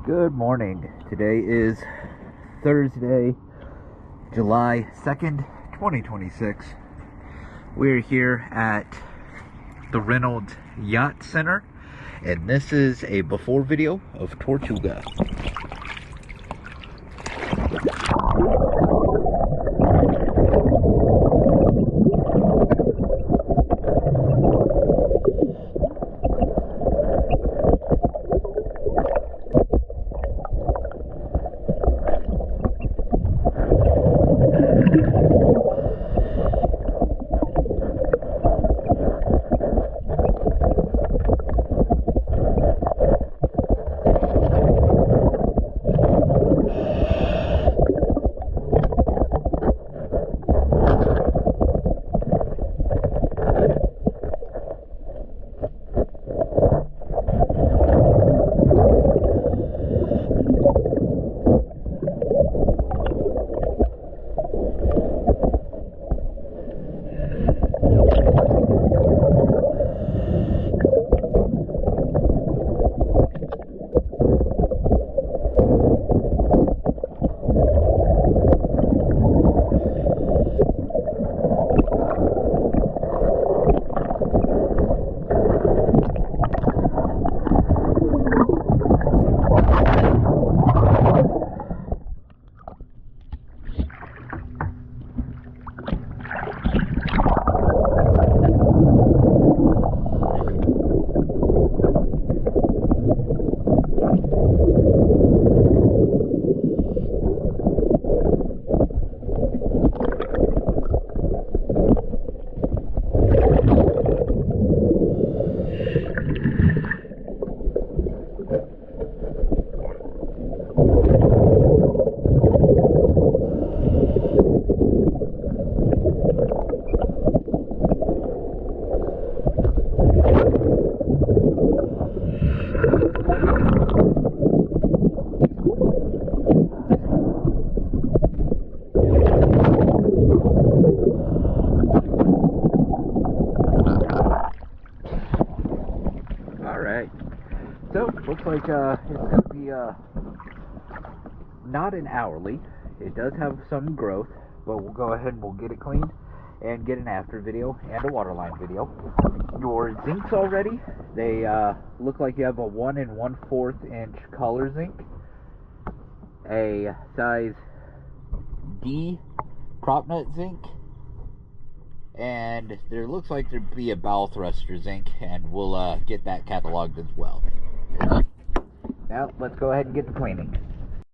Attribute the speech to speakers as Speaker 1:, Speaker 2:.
Speaker 1: Good morning. Today is Thursday, July 2nd, 2026. We're here at the Reynolds Yacht Center, and this is a before video of Tortuga. So, looks like it's going to be not an hourly. It does have some growth, but we'll go ahead and we'll get it cleaned and get an after video and a waterline video. Your zincs already, they look like you have a 1 1/4 inch color zinc, a size D prop nut zinc, and there looks like there'd be a bow thruster zinc, and we'll get that cataloged as well. Now, let's go ahead and get the cleaning.